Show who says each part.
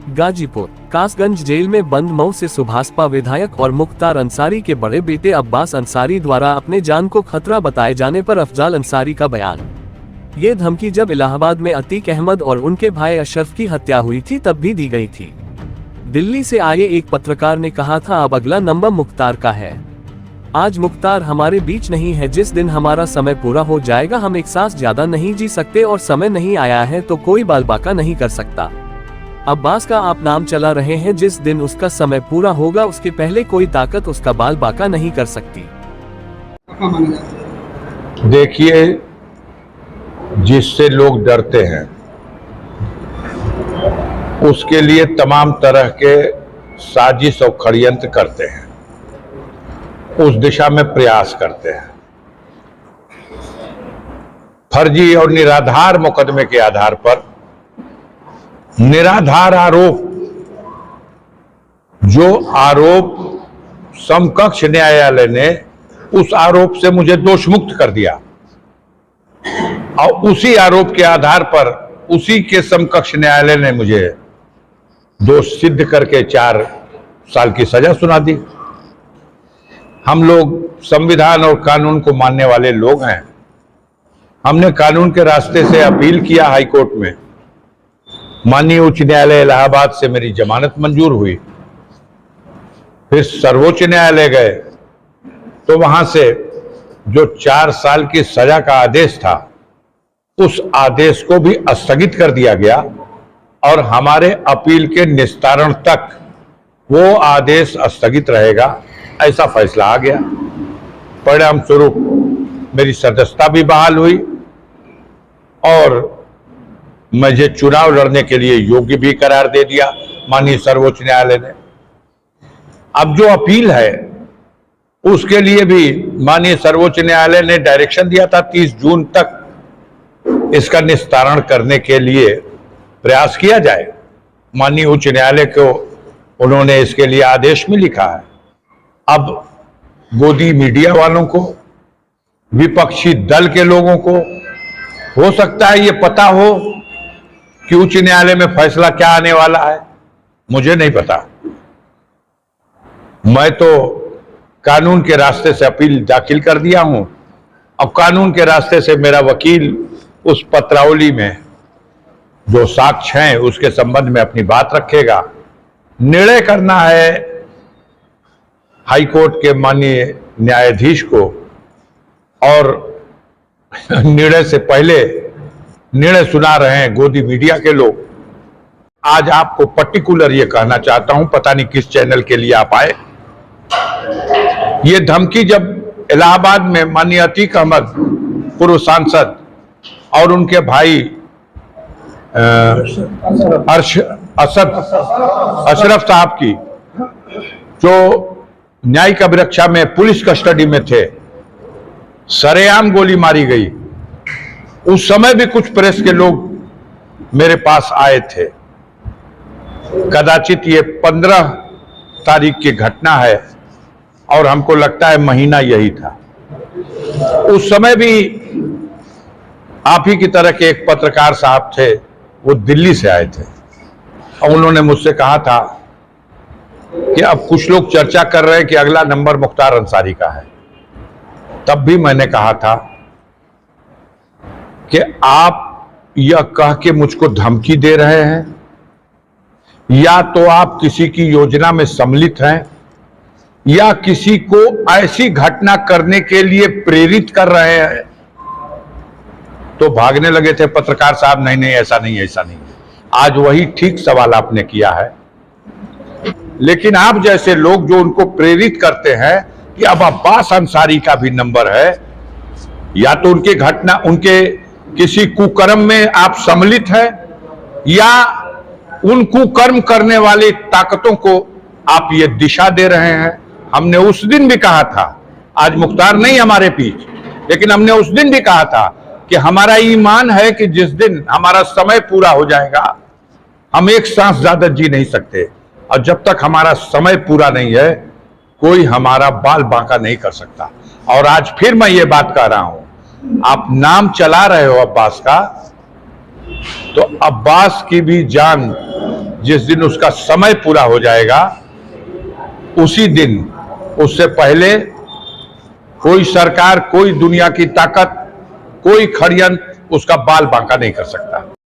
Speaker 1: Ghazipur Kasganj jail में बंद मऊ से सुभाषपा विधायक और मुख्तार अंसारी के बड़े बेटे अब्बास अंसारी द्वारा अपने जान को खतरा बताए जाने पर अफजाल अंसारी का बयान। ये धमकी जब इलाहाबाद में अतीक अहमद और उनके भाई अशरफ की हत्या हुई थी तब भी दी गई थी। दिल्ली से आए एक पत्रकार ने कहा था, अब अगला नंबर मुख्तार का है। आज मुख्तार हमारे बीच नहीं है। जिस दिन हमारा समय पूरा हो जाएगा हम एक सांस ज्यादा नहीं जी सकते और समय नहीं आया है तो कोई बाल बाका नहीं कर सकता। अब्बास का आप नाम चला रहे हैं, जिस दिन उसका समय पूरा होगा उसके पहले कोई ताकत उसका बाल बाका नहीं कर सकती।
Speaker 2: देखिए, जिससे लोग डरते हैं उसके लिए तमाम तरह के साजिश और षड्यंत्र करते हैं, उस दिशा में प्रयास करते हैं। फर्जी और निराधार मुकदमे के आधार पर निराधार आरोप, जो आरोप समकक्ष न्यायालय ने उस आरोप से मुझे दोष मुक्त कर दिया और उसी आरोप के आधार पर उसी के समकक्ष न्यायालय ने मुझे दोष सिद्ध करके 4 साल की सजा सुना दी। हम लोग संविधान और कानून को मानने वाले लोग हैं। हमने कानून के रास्ते से अपील किया हाई कोर्ट में, माननीय उच्च न्यायालय इलाहाबाद से मेरी जमानत मंजूर हुई। फिर सर्वोच्च न्यायालय गए तो वहां से जो 4 साल की सजा का आदेश था उस आदेश को भी स्थगित कर दिया गया और हमारे अपील के निस्तारण तक वो आदेश स्थगित रहेगा, ऐसा फैसला आ गया। परिणाम स्वरूप मेरी सदस्यता भी बहाल हुई और मुझे चुनाव लड़ने के लिए योग्य भी करार दे दिया माननीय सर्वोच्च न्यायालय ने। अब जो अपील है उसके लिए भी माननीय सर्वोच्च न्यायालय ने डायरेक्शन दिया था 30 जून तक इसका निस्तारण करने के लिए प्रयास किया जाए। माननीय उच्च न्यायालय को उन्होंने इसके लिए आदेश में लिखा है। अब गोदी मीडिया वालों को, विपक्षी दल के लोगों को हो सकता है ये पता हो कि उच्च न्यायालय में फैसला क्या आने वाला है, मुझे नहीं पता। मैं तो कानून के रास्ते से अपील दाखिल कर दिया हूं और कानून के रास्ते से मेरा वकील उस पत्रावली में जो साक्ष्य हैं उसके संबंध में अपनी बात रखेगा। निर्णय करना है हाई कोर्ट के माननीय न्यायाधीश को और निर्णय से पहले निर्णय सुना रहे हैं गोदी मीडिया के लोग। आज आपको पर्टिकुलर ये कहना चाहता हूं, पता नहीं किस चैनल के लिए आप आए। ये धमकी जब इलाहाबाद में माननीय अतीक अहमद पूर्व सांसद और उनके भाई अशरफ साहब की, जो न्यायिक अभिरक्षा में पुलिस कस्टडी में थे, सरेआम गोली मारी गई, उस समय भी कुछ प्रेस के लोग मेरे पास आए थे। कदाचित ये 15 तारीख की घटना है और हमको लगता है महीना यही था। उस समय भी आप ही की तरह के एक पत्रकार साहब थे, वो दिल्ली से आए थे और उन्होंने मुझसे कहा था कि अब कुछ लोग चर्चा कर रहे हैं कि अगला नंबर मुख्तार अंसारी का है। तब भी मैंने कहा था कि आप यह कह के मुझको धमकी दे रहे हैं, या तो आप किसी की योजना में सम्मिलित हैं या किसी को ऐसी घटना करने के लिए प्रेरित कर रहे हैं। तो भागने लगे थे पत्रकार साहब, नहीं नहीं ऐसा नहीं, ऐसा नहीं। आज वही ठीक सवाल आपने किया है, लेकिन आप जैसे लोग जो उनको प्रेरित करते हैं कि अब अब्बास अंसारी का भी नंबर है, या तो उनके घटना, उनके किसी कुकर्म में आप सम्मिलित हैं या उन कुकर्म करने वाली ताकतों को आप ये दिशा दे रहे हैं। हमने उस दिन भी कहा था, आज मुख्तार नहीं हमारे बीच, लेकिन हमने उस दिन भी कहा था कि हमारा ईमान है कि जिस दिन हमारा समय पूरा हो जाएगा हम एक सांस ज्यादा जी नहीं सकते, और जब तक हमारा समय पूरा नहीं है कोई हमारा बाल बांका नहीं कर सकता। और आज फिर मैं ये बात कह रहा हूं, आप नाम चला रहे हो अब्बास का, तो अब्बास की भी जान जिस दिन उसका समय पूरा हो जाएगा, उसी दिन, उससे पहले कोई सरकार, कोई दुनिया की ताकत, कोई षड्यंत्र उसका बाल बांका नहीं कर सकता।